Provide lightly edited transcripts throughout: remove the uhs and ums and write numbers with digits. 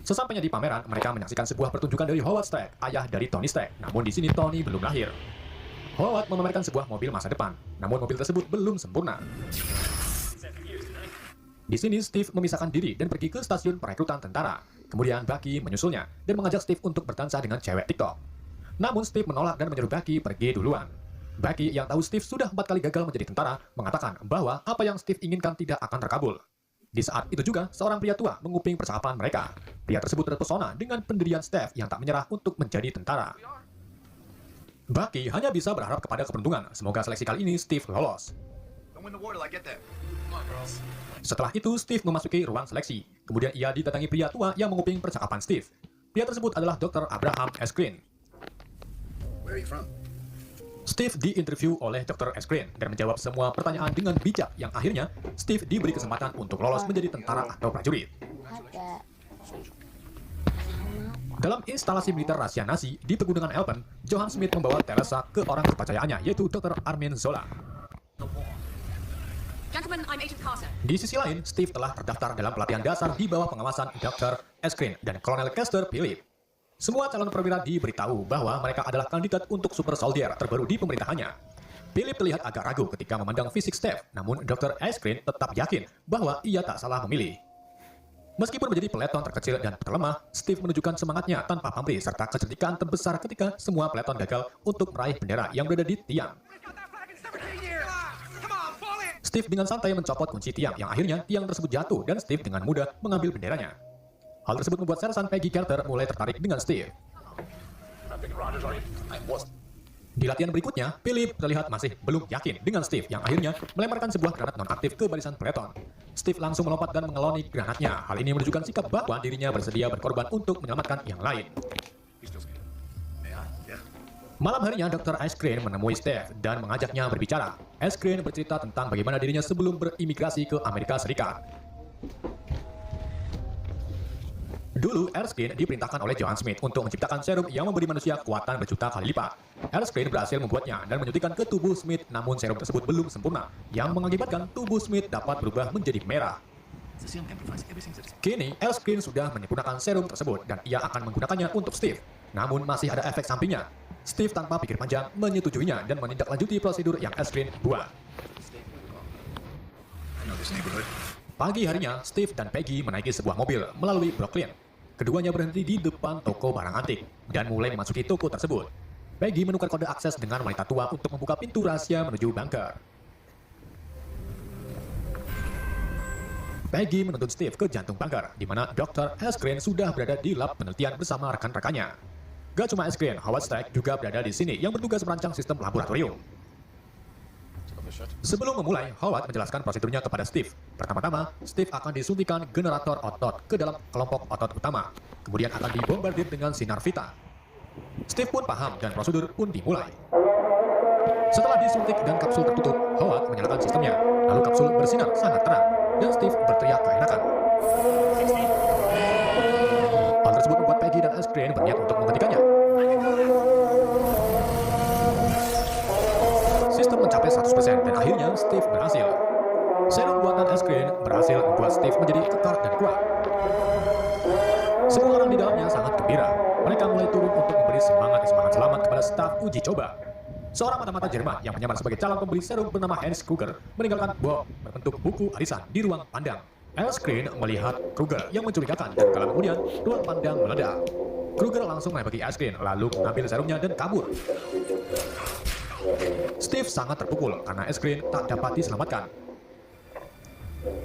Sesampainya di pameran, mereka menyaksikan sebuah pertunjukan dari Howard Stark, ayah dari Tony Stark. Namun di sini Tony belum lahir. Howard memamerkan sebuah mobil masa depan, namun mobil tersebut belum sempurna. Di sini Steve memisahkan diri dan pergi ke stasiun perekrutan tentara. Kemudian Bucky menyusulnya dan mengajak Steve untuk berdansa dengan cewek TikTok. Namun Steve menolak dan menyuruh Bucky pergi duluan. Bucky yang tahu Steve sudah 4 kali gagal menjadi tentara, mengatakan bahwa apa yang Steve inginkan tidak akan terkabul. Di saat itu juga, seorang pria tua menguping percakapan mereka. Pria tersebut terpesona dengan pendirian Steve yang tak menyerah untuk menjadi tentara. Bucky hanya bisa berharap kepada keberuntungan. Semoga seleksi kali ini Steve lolos. Setelah itu, Steve memasuki ruang seleksi. Kemudian ia didatangi pria tua yang menguping percakapan Steve. Pria tersebut adalah Dr. Abraham S. Green. Steve diinterview oleh Dr. S. Green dan menjawab semua pertanyaan dengan bijak yang akhirnya Steve diberi kesempatan untuk lolos menjadi tentara atau prajurit. Dalam instalasi militer Rusia Nazi di pegunungan Alpen, Johann Schmidt membawa Teresa ke orang kepercayaannya, yaitu Dr. Armin Zola. Di sisi lain, Steve telah terdaftar dalam pelatihan dasar di bawah pengawasan Dr. S. Green dan Kolonel Kester Philip. Semua calon perwira diberitahu bahwa mereka adalah kandidat untuk super soldier terbaru di pemerintahannya. Philip terlihat agak ragu ketika memandang fisik Steve, namun Dr. S. Green tetap yakin bahwa ia tak salah memilih. Meskipun menjadi peleton terkecil dan terlemah, Steve menunjukkan semangatnya tanpa pamrih serta kecerdikan terbesar ketika semua peleton gagal untuk meraih bendera yang berada di tiang. Steve dengan santai mencopot kunci tiang yang akhirnya tiang tersebut jatuh dan Steve dengan mudah mengambil benderanya. Hal tersebut membuat Sersan Peggy Carter mulai tertarik dengan Steve. Di latihan berikutnya, Philip terlihat masih belum yakin dengan Steve yang akhirnya melemparkan sebuah granat non-aktif ke barisan peleton. Steve langsung melompat dan mengeloni granatnya. Hal ini menunjukkan sikap bahwa dirinya bersedia berkorban untuk menyelamatkan yang lain. Malam harinya, Dr. S. Green menemui Steve dan mengajaknya berbicara. S. Green bercerita tentang bagaimana dirinya sebelum berimigrasi ke Amerika Serikat. Dulu, Erskine diperintahkan oleh Johann Schmidt untuk menciptakan serum yang memberi manusia kekuatan berjuta kali lipat. Erskine berhasil membuatnya dan menyuntikkan ke tubuh Schmidt, namun serum tersebut belum sempurna, yang mengakibatkan tubuh Schmidt dapat berubah menjadi merah. Kini, Erskine sudah menyempurnakan serum tersebut dan ia akan menggunakannya untuk Steve. Namun masih ada efek sampingnya. Steve tanpa pikir panjang menyetujuinya dan menindaklanjuti prosedur yang Erskine buat. Pagi harinya, Steve dan Peggy menaiki sebuah mobil melalui Brooklyn. Keduanya berhenti di depan toko barang antik dan mulai memasuki toko tersebut. Peggy menukar kode akses dengan wanita tua untuk membuka pintu rahasia menuju bunker. Peggy menuntun Steve ke jantung bunker, di mana Dr. S. Green sudah berada di lab penelitian bersama rekan-rekannya. Gak cuma S. Green, Howard Stark juga berada di sini yang bertugas merancang sistem laboratorium. Sebelum memulai, Howard menjelaskan prosedurnya kepada Steve. Pertama-tama, Steve akan disuntikan generator otot ke dalam kelompok otot utama. Kemudian akan dibombardir dengan sinar vita. Steve pun paham dan prosedur pun dimulai. Setelah disuntik dan kapsul tertutup, Howard menyalakan sistemnya. Lalu kapsul bersinar sangat terang dan Steve berteriak keenakan. Hal tersebut membuat Peggy dan S. Green berniat untuk menghentikannya. Sistem mencapai 100% dan akhirnya Steve berhasil. Serum buatan S. Green berhasil membuat Steve menjadi kekar dan kuat. Semua orang di dalamnya sangat gembira. Mereka mulai turun untuk memberi semangat selamat kepada staf uji coba. Seorang mata-mata Jerman yang menyamar sebagai calon pembeli serum bernama Hans Kruger meninggalkan bom berbentuk buku arisan di ruang pandang. S. Green melihat Kruger yang mencurigakan dan kala kemudian ruang pandang meledak. Kruger langsung menembaki S. Green lalu mengambil serumnya dan kabur. Steve sangat terpukul karena S. Green tak dapat diselamatkan.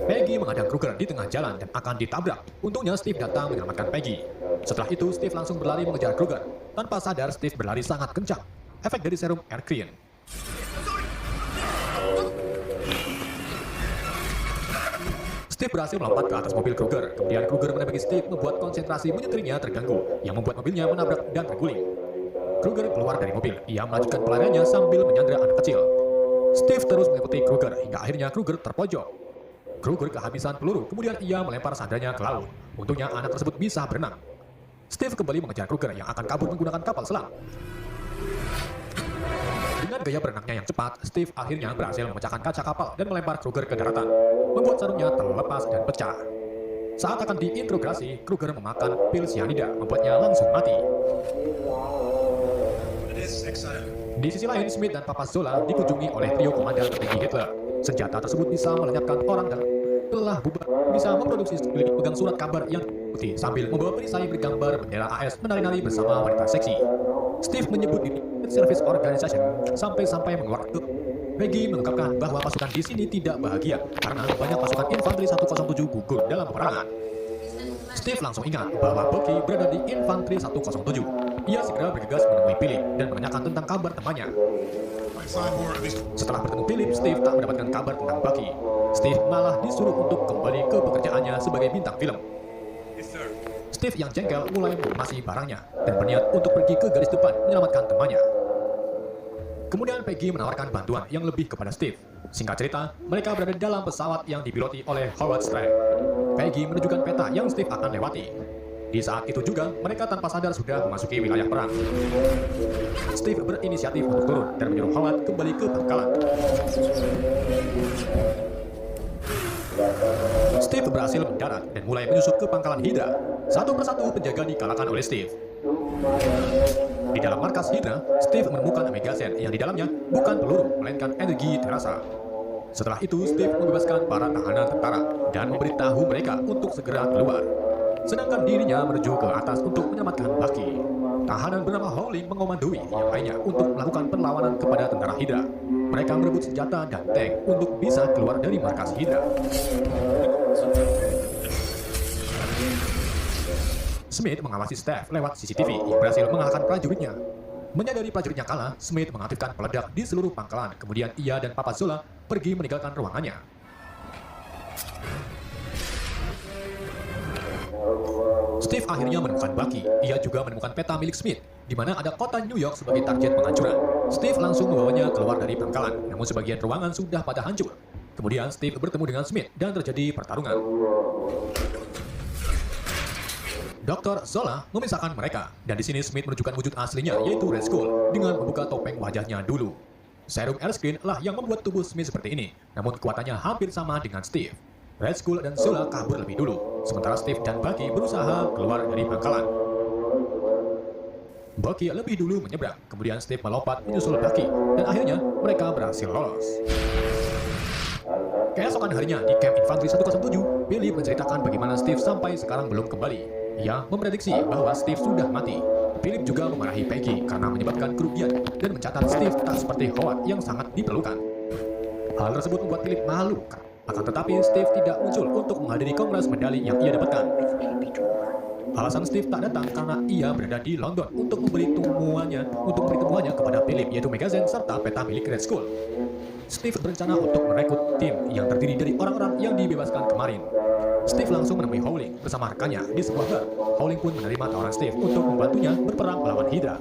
Peggy menghadang Kruger di tengah jalan dan akan ditabrak. Untungnya Steve datang menyelamatkan Peggy. Setelah itu, Steve langsung berlari mengejar Kruger. Tanpa sadar, Steve berlari sangat kencang. Efek dari serum S. Green. Steve berhasil melompat ke atas mobil Kruger. Kemudian Kruger menembaki Steve membuat konsentrasi menyetirnya terganggu, yang membuat mobilnya menabrak dan terguling. Kruger keluar dari mobil. Ia melanjutkan pelariannya sambil menyandra anak kecil. Steve terus mengikuti Kruger hingga akhirnya Kruger terpojok. Kruger kehabisan peluru, kemudian ia melempar sandranya ke laut. Untungnya anak tersebut bisa berenang. Steve kembali mengejar Kruger yang akan kabur menggunakan kapal selam. Dengan gaya berenangnya yang cepat, Steve akhirnya berhasil memecahkan kaca kapal dan melempar Kruger ke daratan, membuat sarungnya terlepas dan pecah. Saat akan diinterogasi, Kruger memakan pil cyanida, membuatnya langsung mati. Di sisi lain, Smith dan Papa Zola dikunjungi oleh trio komandan tertinggi Hitler. Senjata tersebut bisa melenyapkan orang dan telah bubar, bisa memproduksi pegang surat kabar yang putih sambil membawa perisai bergambar bendera AS menari-nari bersama wanita seksi. Steve menyebut diri Service Organization sampai-sampai mengeluarkan. Peggy mengungkapkan bahwa pasukan di sini tidak bahagia karena banyak pasukan infanteri 107 gugur dalam peperangan. Steve langsung ingat bahwa Bucky berada di infanteri 107. Ia segera bergegas menemui Philip dan menanyakan tentang kabar temannya. Setelah bertemu Philip, Steve tak mendapatkan kabar tentang Bucky. Steve malah disuruh untuk kembali ke pekerjaannya sebagai bintang film. Steve yang jengkel mulai mengemasi barangnya dan berniat untuk pergi ke garis depan menyelamatkan temannya. Kemudian Peggy menawarkan bantuan yang lebih kepada Steve. Singkat cerita, mereka berada dalam pesawat yang dipiloti oleh Howard Stracke. Peggy menunjukkan peta yang Steve akan lewati. Di saat itu juga, mereka tanpa sadar sudah memasuki wilayah perang. Steve berinisiatif untuk turun dan menyuruh Howard kembali ke pangkalan. Steve berhasil mendarat dan mulai menyusup ke pangkalan Hydra. Satu persatu penjaga dikalahkan oleh Steve. Di dalam markas Hydra, Steve menemukan Omega Zen yang di dalamnya bukan peluru, melainkan energi terasa. Setelah itu, Steve membebaskan para tahanan tentara dan memberitahu mereka untuk segera keluar. Sedangkan dirinya menuju ke atas untuk menyelamatkan Bucky. Tahanan bernama Howling mengomandoi yang lainnya untuk melakukan perlawanan kepada tentara Hydra. Mereka merebut senjata dan tank untuk bisa keluar dari markas Hydra. Smith mengawasi Steph lewat CCTV yang berhasil mengalahkan prajuritnya. Menyadari prajuritnya kalah, Smith mengaktifkan peledak di seluruh pangkalan. Kemudian ia dan Papa Zola pergi meninggalkan ruangannya. Steve akhirnya menemukan Bucky. Ia juga menemukan peta milik Smith, di mana ada kota New York sebagai target penghancuran. Steve langsung membawanya keluar dari pangkalan, namun sebagian ruangan sudah pada hancur. Kemudian Steve bertemu dengan Smith dan terjadi pertarungan. Dr. Zola memisahkan mereka, dan di sini Smith menunjukkan wujud aslinya, yaitu Red Skull, dengan membuka topeng wajahnya dulu. Serum Airscreen lah yang membuat tubuh Smith seperti ini, namun kekuatannya hampir sama dengan Steve. Red Skull dan Zola kabur lebih dulu, sementara Steve dan Bucky berusaha keluar dari pangkalan. Bucky lebih dulu menyeberang, kemudian Steve melompat menyusul Bucky, dan akhirnya mereka berhasil lolos. Keesokan harinya di camp infanteri 107, Billy menceritakan bagaimana Steve sampai sekarang belum kembali. Ia memprediksi bahwa Steve sudah mati. Philip juga memarahi Peggy karena menyebabkan kerugian dan mencatat Steve tak seperti Howard yang sangat diperlukan. Hal tersebut membuat Philip malu. Akan tetapi Steve tidak muncul untuk menghadiri kongres medali yang ia dapatkan. Alasan Steve tak datang karena ia berada di London untuk memberi temuannya kepada Philip, yaitu Megazine serta peta milik Red Skull. Steve berencana untuk merekrut tim yang terdiri dari orang-orang yang dibebaskan kemarin. Steve langsung menemui Howling bersama rekannya di sebuah bar. Howling pun menerima tawaran Steve untuk membantunya berperang melawan Hydra.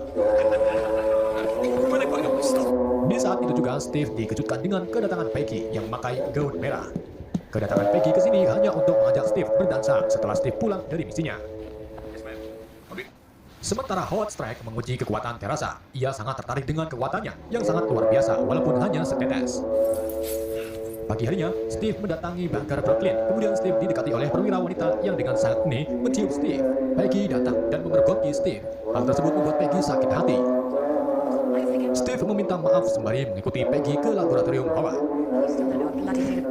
Di saat itu juga Steve dikejutkan dengan kedatangan Peggy yang memakai gaun merah. Kedatangan Peggy ke sini hanya untuk mengajak Steve berdansa setelah Steve pulang dari misinya. Sementara Howard Stracke menguji kekuatan Terasa, ia sangat tertarik dengan kekuatannya yang sangat luar biasa walaupun hanya setetes. Pagi harinya, Steve mendatangi bunker Brooklyn. Kemudian Steve didekati oleh perwira wanita yang dengan sangat unik mencium Steve. Peggy datang dan memergoki Steve. Hal tersebut membuat Peggy sakit hati. Steve meminta maaf sembari mengikuti Peggy ke laboratorium Howard.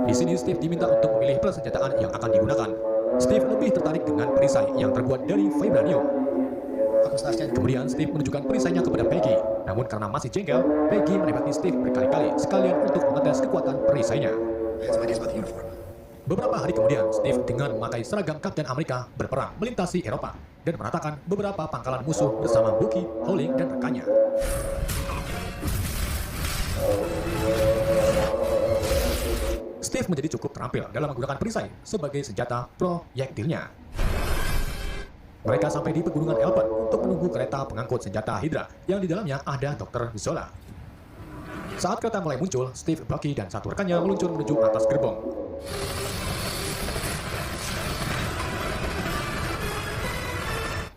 Di sini Steve diminta untuk memilih persenjataan yang akan digunakan. Steve lebih tertarik dengan perisai yang terbuat dari vibranium. Kemudian Steve menunjukkan perisainya kepada Peggy. Namun karena masih jengkel, Peggy menembaki Steve berkali-kali sekalian untuk mengetes kekuatan perisainya. Beberapa hari kemudian, Steve dengan memakai seragam Kapten Amerika berperang melintasi Eropa dan meratakan beberapa pangkalan musuh bersama Bucky, Howling, dan rekannya. Steve menjadi cukup terampil dalam menggunakan perisai sebagai senjata proyektilnya. Mereka sampai di pegunungan Elben untuk menunggu kereta pengangkut senjata Hydra yang di dalamnya ada Dr. Zola. Saat kereta mulai muncul, Steve, Bucky, dan satu rekannya meluncur menuju atas gerbong.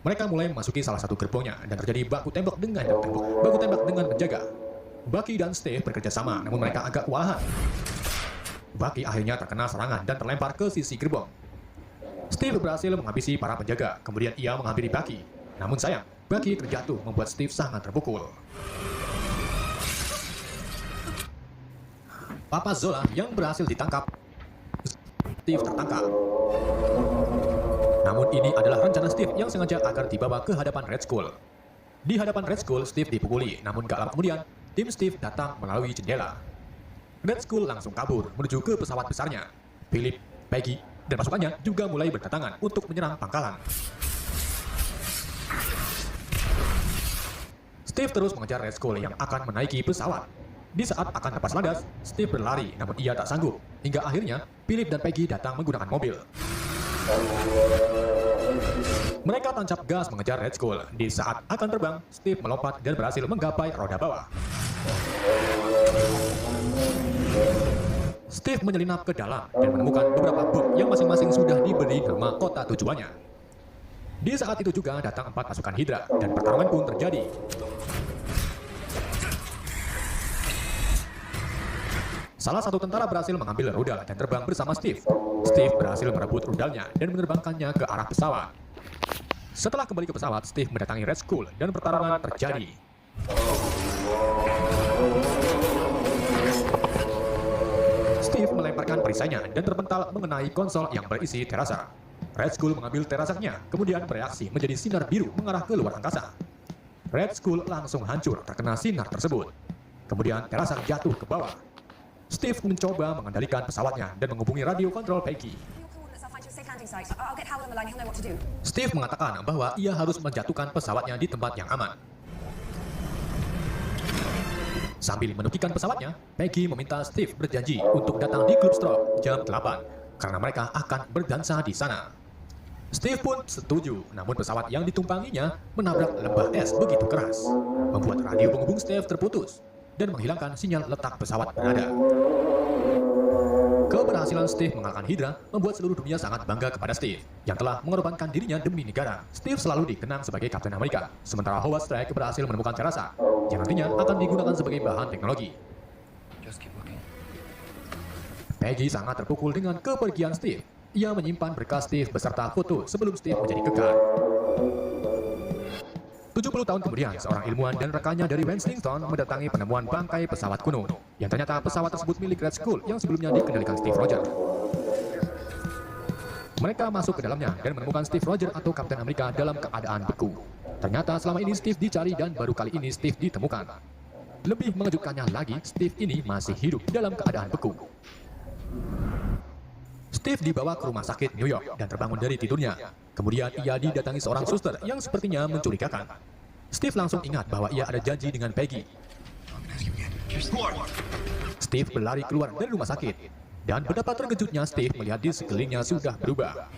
Mereka mulai memasuki salah satu gerbongnya dan terjadi baku tembak dengan penjaga. Bucky dan Steve bekerja sama, namun mereka agak kewalahan. Bucky akhirnya terkena serangan dan terlempar ke sisi gerbong. Steve berhasil menghabisi para penjaga, kemudian ia menghampiri Bucky. Namun sayang, Bucky terjatuh membuat Steve sangat terpukul. Papa Zola yang berhasil ditangkap, Steve tertangkap. Namun ini adalah rencana Steve yang sengaja agar dibawa ke hadapan Red Skull. Di hadapan Red Skull, Steve dipukuli, namun gak lama kemudian, tim Steve datang melalui jendela. Red Skull langsung kabur menuju ke pesawat besarnya. Philip, Peggy, dan pasukannya juga mulai berdatangan untuk menyerang pangkalan. Steve terus mengejar Red Skull yang akan menaiki pesawat. Di saat akan lepas landas, Steve berlari, namun ia tak sanggup. Hingga akhirnya, Philip dan Peggy datang menggunakan mobil. Mereka tancap gas mengejar Red Skull. Di saat akan terbang, Steve melompat dan berhasil menggapai roda bawah. Steve menyelinap ke dalam dan menemukan beberapa bom yang masing-masing sudah diberi nama kota tujuannya. Di saat itu juga datang 4 pasukan Hydra dan pertarungan pun terjadi. Salah satu tentara berhasil mengambil rudal dan terbang bersama Steve. Steve berhasil merebut rudalnya dan menerbangkannya ke arah pesawat. Setelah kembali ke pesawat, Steve mendatangi Red Skull dan pertarungan terjadi. Steve melemparkan perisainya dan terpental mengenai konsol yang berisi Terasa. Red Skull mengambil Terasanya, kemudian bereaksi menjadi sinar biru mengarah ke luar angkasa. Red Skull langsung hancur terkena sinar tersebut. Kemudian Terasa jatuh ke bawah. Steve mencoba mengendalikan pesawatnya dan menghubungi radio kontrol Peggy. Steve mengatakan bahwa ia harus menjatuhkan pesawatnya di tempat yang aman. Sambil menukikkan pesawatnya, Peggy meminta Steve berjanji untuk datang di klub Stroke jam 8 karena mereka akan berdansa di sana. Steve pun setuju, namun pesawat yang ditumpanginya menabrak lembah es begitu keras, membuat radio penghubung Steve terputus dan menghilangkan sinyal letak pesawat berada. Keberhasilan Steve mengalahkan Hydra membuat seluruh dunia sangat bangga kepada Steve yang telah mengorbankan dirinya demi negara. Steve selalu dikenang sebagai Kapten Amerika, sementara Howard Stark berhasil menemukan Terasa yang nantinya akan digunakan sebagai bahan teknologi. Peggy sangat terpukul dengan kepergian Steve. Ia menyimpan berkas Steve beserta foto sebelum Steve menjadi kekal. 70 tahun kemudian, seorang ilmuwan dan rekannya dari Wensington mendatangi penemuan bangkai pesawat kuno, yang ternyata pesawat tersebut milik Red Skull yang sebelumnya dikendalikan Steve Rogers. Mereka masuk ke dalamnya dan menemukan Steve Rogers atau Kapten Amerika dalam keadaan beku. Ternyata selama ini Steve dicari dan baru kali ini Steve ditemukan. Lebih mengejutkannya lagi, Steve ini masih hidup dalam keadaan beku. Steve dibawa ke rumah sakit New York dan terbangun dari tidurnya. Kemudian ia didatangi seorang suster yang sepertinya mencurigakan. Steve langsung ingat bahwa ia ada janji dengan Peggy. Steve berlari keluar dari rumah sakit. Dan betapa terkejutnya Steve melihat di sekelilingnya sudah berubah.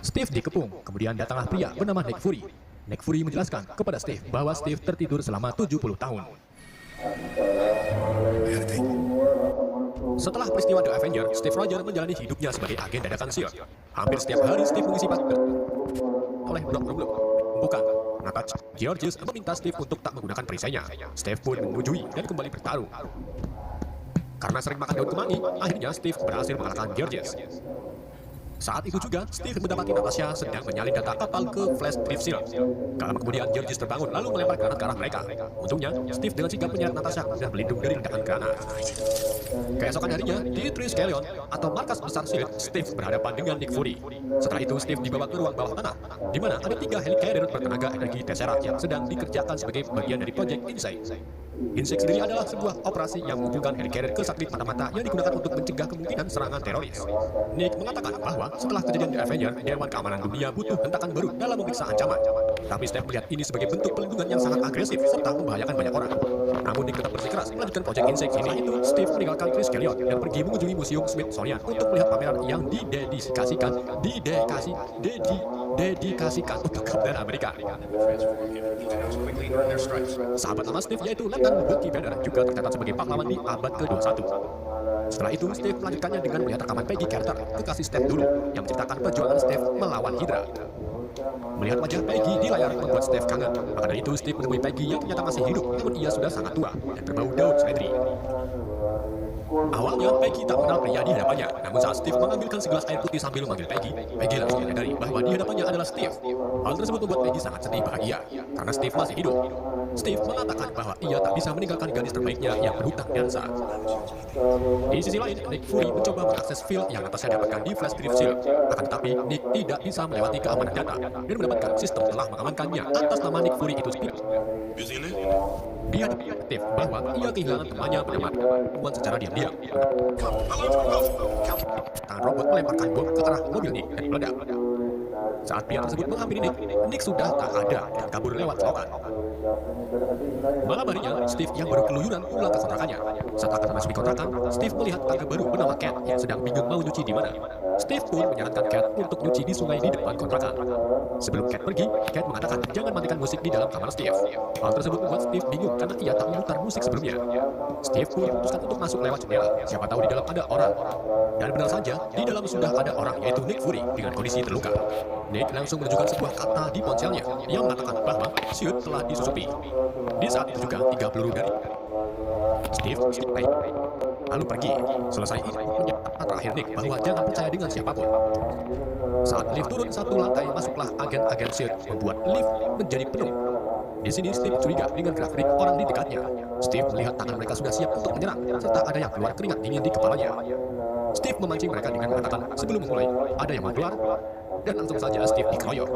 Steve dikepung, kemudian datanglah pria bernama Nick Fury. Nick Fury menjelaskan kepada Steve bahwa Steve tertidur selama 70 tahun. Setelah peristiwa The Avenger, Steve Rogers menjalani hidupnya sebagai agen dadakan SEAL. Hampir setiap hari Steve mengisi pagi oleh blok-blok. Bukan, Natasha Georges meminta Steve untuk tak menggunakan perisainya. Steve pun menyetujui dan kembali bertarung. Karena sering makan daun kemangi, akhirnya Steve berhasil mengalahkan Georges. Saat itu juga, Steve mendapati Natasha sedang menyalin data kapal ke Flash Cliff Seal. Gak lama kemudian, Georges terbangun lalu melempar granat ke arah mereka. Untungnya, Steve dengan sigap menyeret Natasha dan berlindung dari ledakan granat. Keesokan harinya, di Triskelion atau markas besar SHIELD, Steve berhadapan dengan Nick Fury. Setelah itu, Steve dibawa ke ruang bawah tanah, di mana ada 3 helicarrier bertenaga energi Tesseract yang sedang dikerjakan sebagai bagian dari Project Insight. Insight sendiri adalah sebuah operasi yang menunjukkan helicarrier ke satelit mata-mata yang digunakan untuk mencegah kemungkinan serangan teroris. Nick mengatakan bahwa setelah kejadian The Avenger, Dewan Keamanan Dunia butuh hentakan baru dalam memeriksa ancaman. Tapi Steve melihat ini sebagai bentuk pelindungan yang sangat agresif serta membahayakan banyak orang. Namun Nick tetap bersikeras melanjutkan Project Insight. Setelah itu, Steve meninggalkan Triskelion dan pergi mengunjungi Museum Smithsonian untuk melihat pameran yang didedikasikan untuk Kapten Amerika. Sahabat lama Steve yaitu Letnan Bucky Banner juga tercatat sebagai pahlawan di abad ke-21. Setelah itu, Steve melanjutkannya dengan melihat rekaman Peggy Carter, kekasih Steve dulu, yang menceritakan perjuangan Steve melawan Hydra. Melihat wajah Peggy di layar membuat Steve kangen. Maka dari itu, Steve menemui Peggy yang ternyata masih hidup, namun ia sudah sangat tua dan berbau daun seledri. Awalnya, Peggy tak mengenal pria di hadapannya. Namun saat Steve mengambilkan segelas air putih sambil memanggil Peggy, Peggy langsung menyadari bahwa di hadapannya adalah Steve. Hal tersebut membuat Peggy sangat sedih bahagia, karena Steve masih hidup. Steve mengatakan bahwa ia tak bisa meninggalkan gadis terbaiknya yang berhutang dansa. Di sisi lain, Nick Fury mencoba mengakses file yang Natasha dapatkan di flash drive shield. Akan tetapi, Nick tidak bisa melewati keamanan data dan mendapatkan sistem telah mengamankannya atas nama Nick Fury itu sendiri. Dia detektif bahwa ia kehilangan temannya bernama Tuan secara diam-diam. Tangan robot melemparkan bom ke arah mobil Nick dan meledak. Saat pria tersebut menghampiri Nick, Nick sudah tak ada dan kabur lewat selokan. Malam harinya, Steve yang baru keluyuran pulang ke kontrakannya. Saat akan memasuki kontrakan, Steve melihat tangga baru bernama Cat yang sedang bingung mau nyuci di mana. Steve pun menyarankan Cat untuk nyuci di sungai di depan kontrakan. Sebelum Cat pergi, Cat mengatakan jangan matikan musik di dalam kamar Steve. Hal tersebut membuat Steve bingung karena ia tak memutar musik sebelumnya. Steve pun memutuskan untuk masuk lewat jendela. Siapa tahu di dalam ada orang. Dan benar saja, di dalam sudah ada orang, yaitu Nick Fury dengan kondisi terluka. Nick langsung menunjukkan sebuah kata di ponselnya yang mengatakan bahwa Shield telah disusupi. Di saat itu juga 3 peluru dari Steve lalu pergi. Selesai itu menyatakan terakhir Nick bahwa jangan percaya dengan siapapun. Saat lift turun satu lantai, masuklah agen-agen Shield membuat lift menjadi penuh. Di sini Steve curiga dengan gerak-gerik orang di dekatnya. Steve melihat tangan mereka sudah siap untuk menyerang, serta ada yang keluar keringat dingin di kepalanya. Steve memancing mereka dengan mengatakan sebelum memulai ada yang mau keluar, dan langsung saja Steve dikeroyok.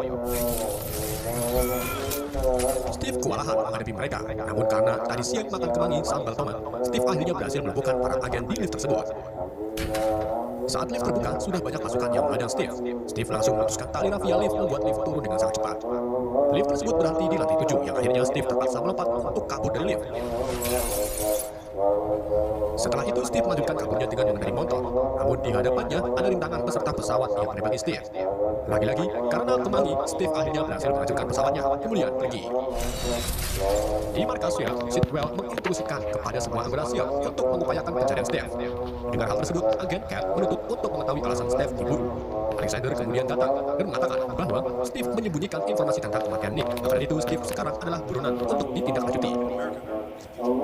Steve kewalahan menghadapi mereka, namun karena tadi siang makan kemangi sambal tomat, Steve akhirnya berhasil melumpuhkan para agen di lift tersebut. Saat lift terbuka, sudah banyak pasukan yang menghadang Steve. Steve langsung memutuskan tali rafia lift membuat lift turun dengan sangat cepat. Lift tersebut berhenti di lantai 7, yang akhirnya Steve terpaksa melompat untuk kabur dari lift. Setelah itu, Steve melanjutkan kaburnya dengan mengendari motor. Namun di hadapannya ada rintangan peserta pesawat yang menembaki Steve. Lagi-lagi, karena kemangi, Steve akhirnya berhasil menghancurkan pesawatnya, kemudian pergi. Di markas Shield, Sitwell menginstruksikan kepada semua anggota Shield untuk mengupayakan pencarian Steve. Dengan hal tersebut, agen Cat menuntut untuk mengetahui alasan Steve diburu. Alexander kemudian datang dan mengatakan bahwa Steve menyembunyikan informasi tentang kematian Nick. Karena itu, Steve sekarang adalah buronan untuk ditindaklanjuti.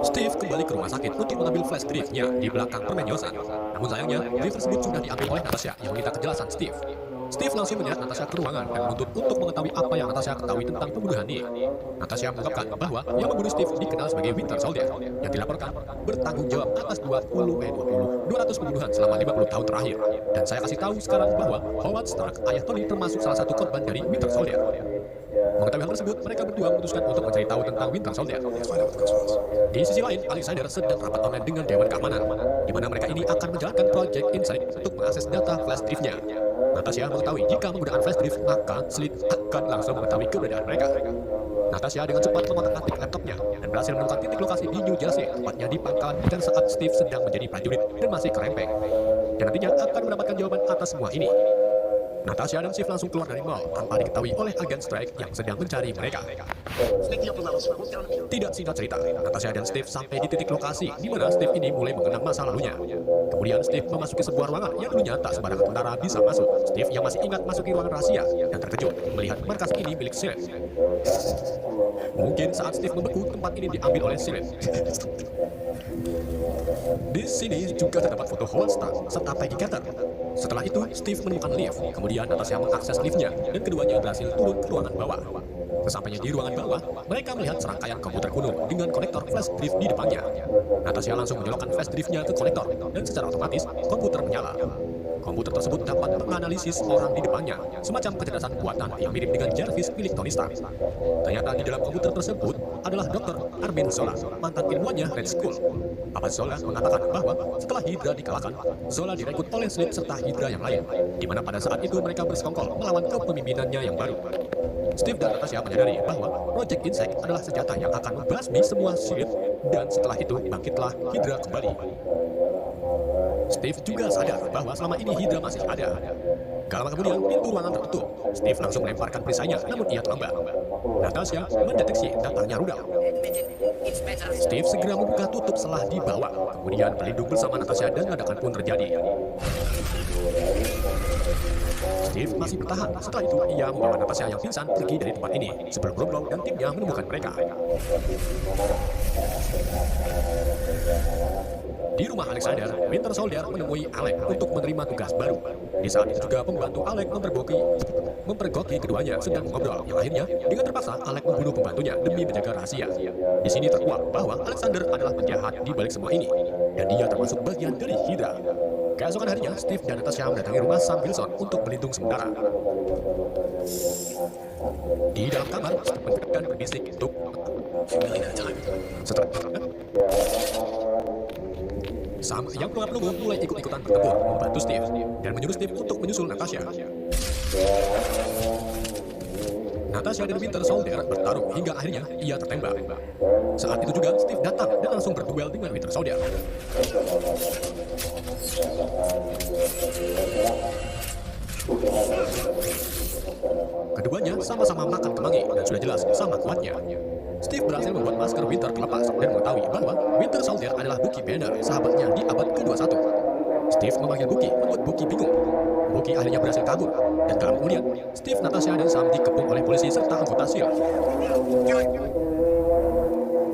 Steve kembali ke rumah sakit untuk mengambil flash drive-nya di belakang permen Yosan. Namun sayangnya, drive tersebut sudah diambil oleh Natasha yang meminta kejelasan Steve. Steve langsung menyeret Natasha ke ruangan dan menuntut untuk mengetahui apa yang Natasha ketahui tentang pembunuhan Nick. Natasha mengungkapkan bahwa yang membunuh Steve dikenal sebagai Winter Soldier yang dilaporkan bertanggung jawab atas 200 pembunuhan selama 50 tahun terakhir. Dan saya kasih tahu sekarang bahwa Howard Stark, ayah Tony, termasuk salah satu korban dari Winter Soldier. Mengetahui hal tersebut, mereka berdua memutuskan untuk mencari tahu tentang Winter Soldier. Di sisi lain, Alexander sedang rapat online dengan Dewan Keamanan, di mana mereka ini akan menjalankan Project Insight untuk mengakses data flash drive-nya. Natasha mengetahui jika menggunakan flash drive, maka Slid akan langsung mengetahui keberadaan mereka. Natasha dengan cepat mengotak-atik laptopnya dan berhasil menemukan titik lokasi di New Jersey, tepatnya di pangkalan dan saat Steve sedang menjadi prajurit dan masih kerempeng. Dan nantinya akan mendapatkan jawaban atas semua ini. Natasha dan Steve langsung keluar dari mall tanpa diketahui oleh agen Strike yang sedang mencari mereka. Tidak singkat cerita, Natasha dan Steve sampai di titik lokasi di mana Steve ini mulai mengenang masa lalunya. Kemudian Steve memasuki sebuah ruangan yang dulunya tak sembarangan tentara bisa masuk. Steve yang masih ingat masuki ruangan rahasia dan terkejut melihat markas ini milik Shield. Mungkin saat Steve membeku, tempat ini diambil oleh Shield. Di sini juga terdapat foto Howard Stark serta Peggy Carter. Setelah itu, Steve menemukan lift. Kemudian Natasha mengakses liftnya dan keduanya berhasil turun ke ruangan bawah. Sesampainya di ruangan bawah, mereka melihat serangkaian komputer kuno dengan konektor flash drive di depannya. Natasha langsung menyolokkan flash drive-nya ke konektor dan secara otomatis komputer menyala. Komputer tersebut dapat menganalisis orang di depannya, semacam kecerdasan buatan yang mirip dengan Jarvis milik Tony Stark. Ternyata di dalam komputer tersebut adalah Dr. Armin Zola, mantan ilmuwannya Red Skull. Papa Zola mengatakan bahwa setelah Hydra dikalahkan, Zola direkrut oleh Slade serta Hydra yang lain, di mana pada saat itu mereka bersekongkol melawan kepemimpinannya yang baru. Steve dan Natasha menyadari bahwa Project Insect adalah senjata yang akan membasmi semua Shield, dan setelah itu bangkitlah Hydra kembali. Steve juga sadar bahwa selama ini Hydra masih ada. Gak lama kemudian, pintu ruangan tertutup. Steve langsung melemparkan perisainya, namun ia terlambat. Natasha mendeteksi datanya rudal. Steve segera membuka tutup selah di bawah. Kemudian pelindung bersama Natasha dan ledakan pun terjadi. Steve masih bertahan. Setelah itu, ia membawa Natasha yang pingsan pergi dari tempat ini sebelum Romblong dan timnya menemukan mereka. Di rumah Alexander, Winter Soldier menemui Alec untuk menerima tugas baru. Di saat itu juga pembantu Alec mempergoki keduanya sedang mengobrol. Yang akhirnya, dengan terpaksa Alec membunuh pembantunya demi menjaga rahasia. Di sini terkuak bahwa Alexander adalah penjahat di balik semua ini, dan dia termasuk bagian dari Hydra. Keesokan harinya, Steve dan Natasha mendatangi rumah Sam Wilson untuk berlindung sementara. Di dalam kamar, Steve mendengarkan berbisik untuk setelah Sam yang pelongo mulai ikut-ikutan bertempur membantu Steve dan menyuruh Steve untuk menyusul Natasha. Natasha dan Winter Soldier bertarung hingga akhirnya ia tertembak. Saat itu juga Steve datang dan langsung berduel dengan Winter Soldier. Keduanya sama-sama makan kemangi dan sudah jelas sama kuatnya. Steve berhasil membuat masker Winter terlepas dan mengetahui bahwa Winter Soldier adalah Bucky Banner, sahabatnya di abad ke-21. Steve memanggil Bucky, membuat Bucky bingung. Bucky akhirnya berhasil kabur, dan dalam kemudian, Steve, Natasha, dan Sam dikepung oleh polisi serta anggota SEAL.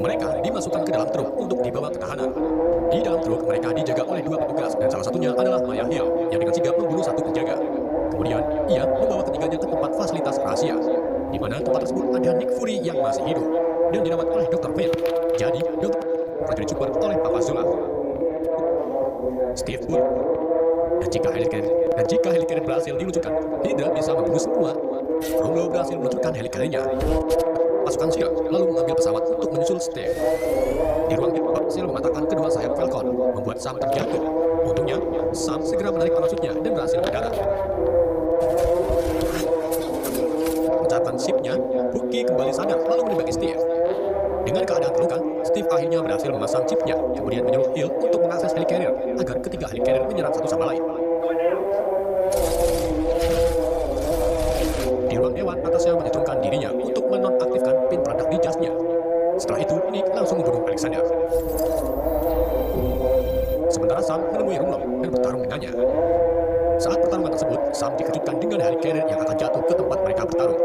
Mereka dimasukkan ke dalam truk untuk dibawa ke tahanan. Di dalam truk, mereka dijaga oleh dua petugas, dan salah satunya adalah Maya Hill, yang dengan sigap membunuh satu penjaga. Kemudian, ia membawa ketiganya ke tempat fasilitas rahasia, di mana tempat tersebut ada Nick Fury yang masih hidup dan dirawat oleh Dr. Fate. Jadi, Dr. prajurit super oleh Papa Zola. Steve pun. Dan jika helicarrier berhasil diluncurkan, Hydra bisa membunuh semua. Rumlow berhasil meluncurkan helicarriernya. Pasukan SEAL lalu mengambil pesawat untuk menyusul Steve. Di ruang itu, SEAL mematahkan kedua sayap Falcon, membuat Sam terjatuh. Untungnya, Sam segera menarik parasutnya dan berhasil mendarat. Mencapkan shipnya, Bucky kembali sadar lalu menembaki Steve. Dengan keadaan terluka, Steve akhirnya berhasil memasang chipnya, kemudian menyuruh Hill untuk mengakses helicarrier agar ketiga helicarrier menyerang satu sama lain. Di ruang dewan, Natasha menyetungkan dirinya untuk menonaktifkan pin peledak di jasnya. Setelah itu, Nick langsung membunuh Alexander. Sementara Sam menemui Rumlow dan bertarung dengannya. Saat pertarungan tersebut, Sam dikejutkan dengan helicarrier yang akan jatuh ke tempat mereka bertarung.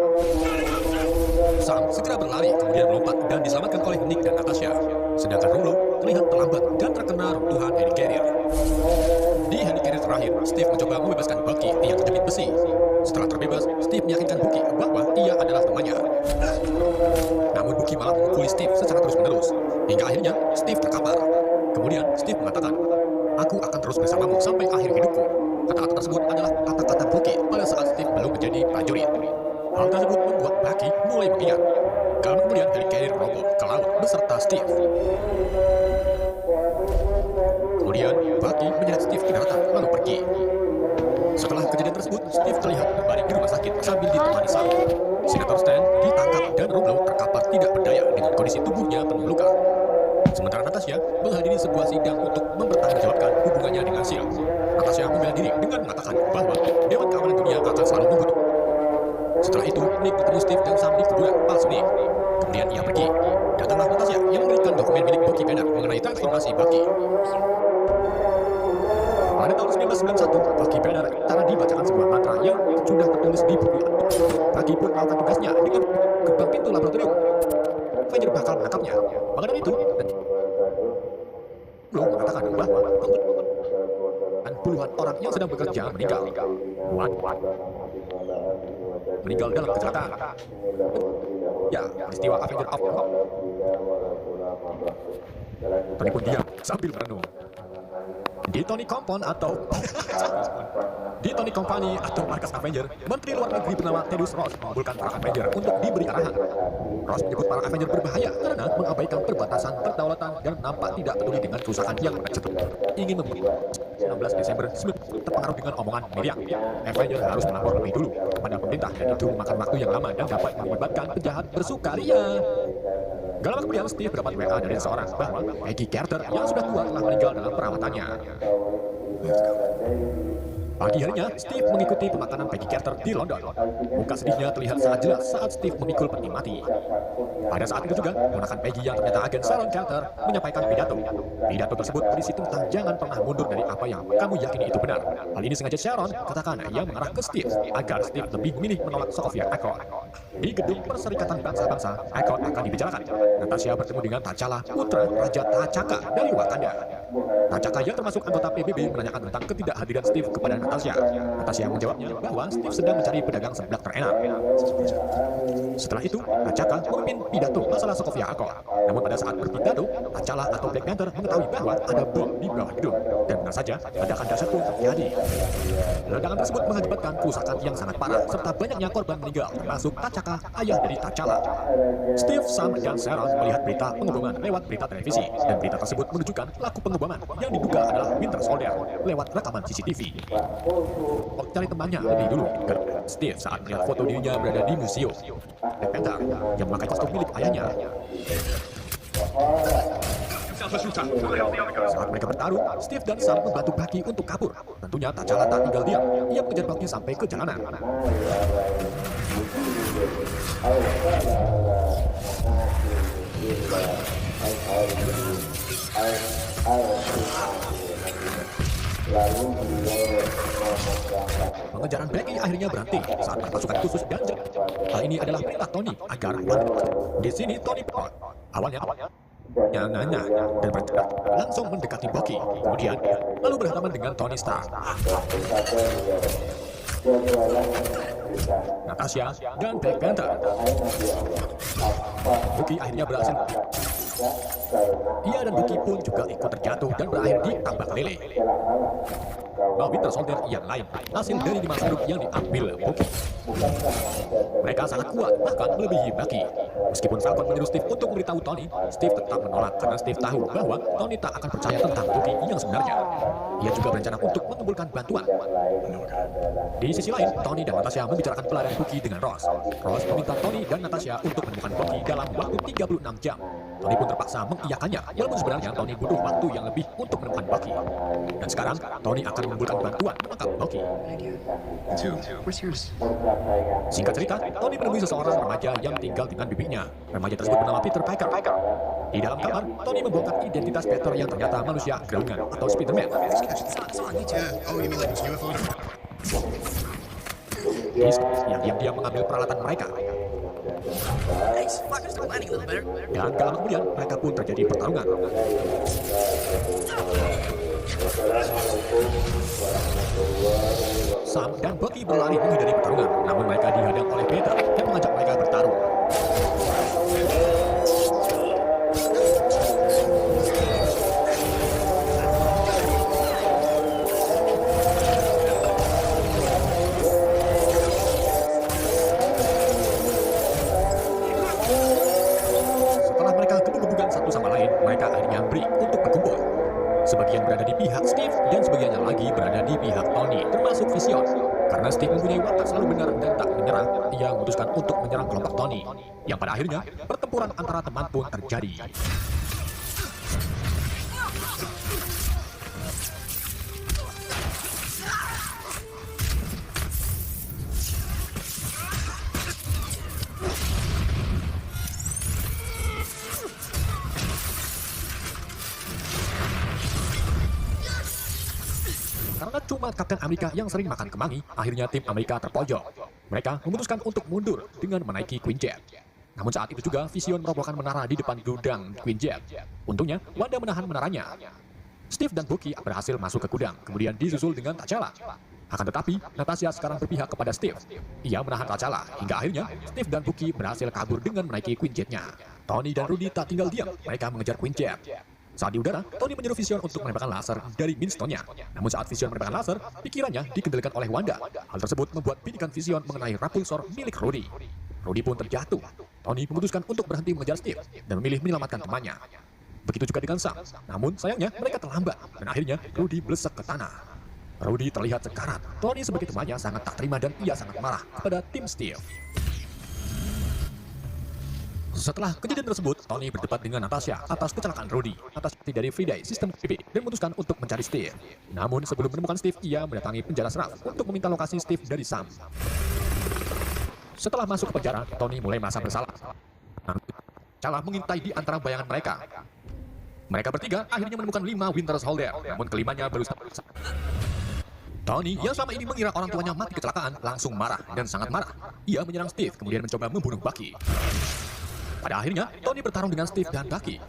Sam segera berlari, kemudian melompat dan diselamatkan oleh Nick dan Natasha. Sedangkan Rumlow terlihat terlambat dan terkena runtuhan helicarrier. Di helicarrier terakhir, Steve mencoba membebaskan Bucky yang terjepit besi. Setelah terbebas, Steve meyakinkan Bucky bahwa ia adalah temannya. Namun Bucky malah memukuli Steve secara terus-menerus, hingga akhirnya Steve terkapar. Kemudian Steve mengatakan, "Aku akan terus bersamamu sampai akhir hidupku." Kata-kata tersebut adalah kata-kata Bucky pada saat Steve belum menjadi prajurit. Hal tersebut membuat Bucky mulai mengingat. Kemudian helicarrier roboh ke laut beserta Steve. Kemudian Bucky menyeret Steve ke daratan lalu pergi. Setelah kejadian tersebut, Steve terlihat berbaring di rumah sakit sambil ditemani Sam. Senator Stan ditangkap dan Rumlow terkapar tidak berdaya dengan kondisi tubuhnya penuh luka. Sementara Natasha menghadiri sebuah sidang untuk mempertanggungjawabkan hubungannya dengan SEAL. Natasha membela diri dengan mengatakan bahwa Dewan Keamanan Dunia akan selalu membutuhkan. Setelah itu, Nick bertemu Steve dan Sam di kuburan palsu Nick. Kemudian ia pergi. Datanglah Natasha yang memberikan dokumen milik Bucky Banner mengenai transformasi Bucky. Pada tahun 1991, Bucky Banner cara dibacakan sebuah mantra yang sudah tertulis di buku. Bucky pun melakukan tugasnya dengan gerbang pintu laboratorium. Avenger bakal menangkapnya. Mengenai itu, Rumlow mengatakan bahwa puluhan orang yang sedang bekerja meninggal. Meninggal dalam kecelakaan. Ya, peristiwa Avenger of Rock. Tony pun diam sambil merenung. Di Tony Company atau markas Avenger, Menteri Luar Negeri bernama Thaddeus Ross mengumpulkan para Avenger untuk diberi arahan. Ross menyebut para Avenger berbahaya karena mengabaikan perbatasan perdaulatan dan nampak tidak peduli dengan kerusakan yang mereka ingin membuat. 19 Desember terpengaruh dengan omongan Miriam. Avenger harus melapor lebih dulu kepada pemerintah dan itu memakan waktu yang lama dan dapat mengakibatkan penjahat bersukaria. Gak lama kemudian Steve mendapat WA dari seseorang bahwa Peggy Carter yang sudah tua telah meninggal dalam perawatannya. Pagi harinya, Steve mengikuti pemakaman Peggy Carter di London. Muka sedihnya terlihat sangat jelas saat Steve memikul peti mati. Pada saat itu juga, ponakan Peggy yang ternyata agen Sharon Carter menyampaikan pidato. Pidato tersebut berisi tentang jangan pernah mundur dari apa yang kamu yakini itu benar. Hal ini sengaja Sharon katakan yang mengarah ke Steve agar Steve lebih memilih menolak Sokovia Accord. Di gedung Perserikatan Bangsa-Bangsa, Accord akan dibicarakan. Natasha bertemu dengan T'Challa, putra Raja T'Chaka dari Wakanda. T'Chaka yang termasuk anggota PBB menanyakan tentang ketidakhadiran Steve kepada Natasha. Natasha menjawabnya bahwa Steve sedang mencari pedagang seblak terenak. Setelah itu, T'Chaka memimpin pidato masalah Sokovia Accord. Namun pada saat berpidato, T'Challa atau Black Panther mengetahui bahwa ada bom di bawah gedung. Dan benar saja, ledakan dahsyat pun terjadi. Ledakan tersebut mengakibatkan kerusakan yang sangat parah, serta banyaknya korban meninggal, termasuk T'Chaka, ayah dari T'Challa. Steve, Sam, dan Sharon melihat berita pengeboman lewat berita televisi, dan berita tersebut menunjukkan pelaku pengeboman yang diduga adalah Winter Soldier lewat rekaman CCTV. Cari temannya lebih dulu. Steve saat melihat foto dirinya berada di museum. Black Panther yang memakai kostum milik ayahnya. Saat mereka bertarung, Steve dan Sam membantu Bucky untuk kabur. Tentunya T'Challa tak tinggal diam. Ia mengejar Bucky sampai ke jalanan. Pengejaran Bucky akhirnya berhenti saat pasukan khusus dan hal ini adalah perintah Tony agar di sini Tony awalnya nanya dan bergerak langsung mendekati Bucky. Kemudian lalu berhadapan dengan Tony Stark, Natasha, dan Black Panther. Bucky akhirnya berhasil. Ia dan Bucky pun juga ikut terjatuh dan berakhir di tambak lele. Winter Soldier yang lain hasil dari 5 sanduk yang diambil Bucky. Mereka sangat kuat, bahkan melebihi Bucky. Meskipun Falcon menyuruh Steve untuk memberitahu Tony, Steve tetap menolak karena Steve tahu bahwa Tony tak akan percaya tentang Bucky yang sebenarnya. Ia juga berencana untuk mengumpulkan bantuan. Di sisi lain, Tony dan Natasha membicarakan pelarian Bucky dengan Ross. Ross meminta Tony dan Natasha untuk menemukan Bucky dalam waktu 36 jam. Tony pun terpaksa mengiyakannya, walaupun sebenarnya Tony butuh waktu yang lebih untuk menemukan Bucky. Dan sekarang, Tony akan mengumpulkan bantuan menangkap Bucky. Singkat cerita, Tony menemui seseorang remaja yang tinggal dengan bibinya. Remaja tersebut bernama Peter Parker. Di dalam kamar, Tony membongkar identitas Peter yang ternyata manusia gerungan atau Spider-Man. Yang diam-diam mengambil peralatan mereka. Dan gak lama kemudian, mereka pun terjadi pertarungan. Sam dan Bucky berlari menghindari pertarungan, namun mereka dihadang oleh Peter yang mengajak mereka bertarung. Setelah mereka gebug-gebugan satu sama lain, mereka akhirnya break untuk berkumpul. Sebagian berada di pihak Steve dan sebagiannya lagi berada di pihak Tony, termasuk Vision. Karena Steve mempunyai watak selalu benar dan tak menyerah, ia memutuskan untuk menyerang kelompok Tony. Yang pada akhirnya, pertempuran antara teman pun terjadi. Karena cuma Kapten Amerika yang sering makan kemangi, akhirnya tim Amerika terpojok. Mereka memutuskan untuk mundur dengan menaiki Quinjet. Namun saat itu juga Vision merobohkan menara di depan gudang Quinjet. Untungnya, Wanda menahan menaranya. Steve dan Bucky berhasil masuk ke gudang, kemudian disusul dengan T'Challa. Akan tetapi, Natasha sekarang berpihak kepada Steve. Ia menahan T'Challa, hingga akhirnya Steve dan Bucky berhasil kabur dengan menaiki Quinjet-nya. Tony dan Rudy tak tinggal diam, mereka mengejar Quinjet. Saat di udara, Tony menyuruh Vision untuk menembakkan laser dari Minstone-nya. Namun saat Vision menembakkan laser, pikirannya dikendalikan oleh Wanda. Hal tersebut membuat bidikan Vision mengenai Repulsor milik Rudy. Rudy pun terjatuh. Tony memutuskan untuk berhenti mengejar Steve dan memilih menyelamatkan temannya. Begitu juga dengan Sam. Namun sayangnya mereka terlambat dan akhirnya Rudy melesek ke tanah. Rudy terlihat sekarat. Tony sebagai temannya sangat tak terima dan ia sangat marah kepada tim Steve. Setelah kejadian tersebut, Tony berdebat dengan Natasha atas kecelakaan Rudy. Natasha dari Friday sistem PB dan memutuskan untuk mencari Steve. Namun sebelum menemukan Steve, ia mendatangi penjara Snarf untuk meminta lokasi Steve dari Sam. Setelah masuk ke penjara, Tony mulai merasa bersalah. Salah mengintai di antara bayangan mereka. Mereka bertiga akhirnya menemukan 5 Winter Soldier, namun kelimanya berusaha. Tony yang selama ini mengira orang tuanya mati kecelakaan langsung marah dan sangat marah. Ia menyerang Steve kemudian mencoba membunuh Bucky. Pada akhirnya, Tony bertarung dengan Steve dan Bucky.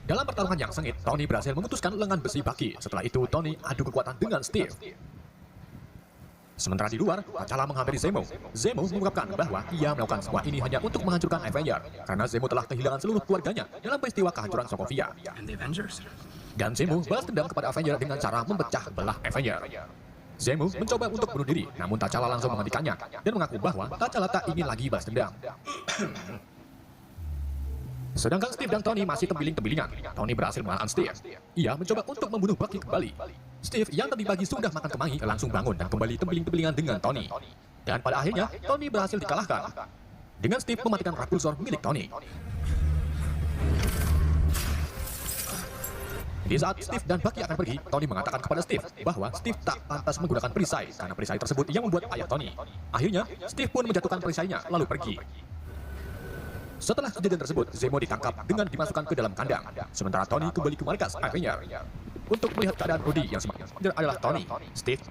Dalam pertarungan yang sengit, Tony berhasil memutuskan lengan besi Bucky. Setelah itu, Tony adu kekuatan dengan Steve. Sementara di luar, T'Challa menghampiri Zemo. Zemo mengungkapkan bahwa ia melakukan semua ini hanya untuk menghancurkan Avenger, karena Zemo telah kehilangan seluruh keluarganya dalam peristiwa kehancuran Sokovia. Dan Zemo balas dendam kepada Avenger dengan cara memecah belah Avenger. Zemo mencoba untuk bunuh diri, namun T'Challa langsung menghentikannya dan mengaku bahwa T'Challa tak ingin lagi balas dendam. Sedangkan Steve dan Tony masih tembiling-tembilingan. Tony berhasil mengalahkan Steve. Ia mencoba untuk membunuh Bucky kembali. Steve yang tadi pagi sudah makan kemangi langsung bangun dan kembali tembiling-tembilingan dengan Tony. Dan pada akhirnya, Tony berhasil dikalahkan. Dengan Steve mematikan propulsor milik Tony. Di saat Steve dan Bucky akan pergi, Tony mengatakan kepada Steve bahwa Steve tak pantas menggunakan perisai karena perisai tersebut yang membuat ayah Tony. Akhirnya, Steve pun menjatuhkan perisainya lalu pergi. Setelah kejadian tersebut, Zemo ditangkap dengan dimasukkan ke dalam kandang. Sementara Tony kembali ke markas Avenger untuk melihat keadaan Rudy yang semakin adalah Tony, Steve,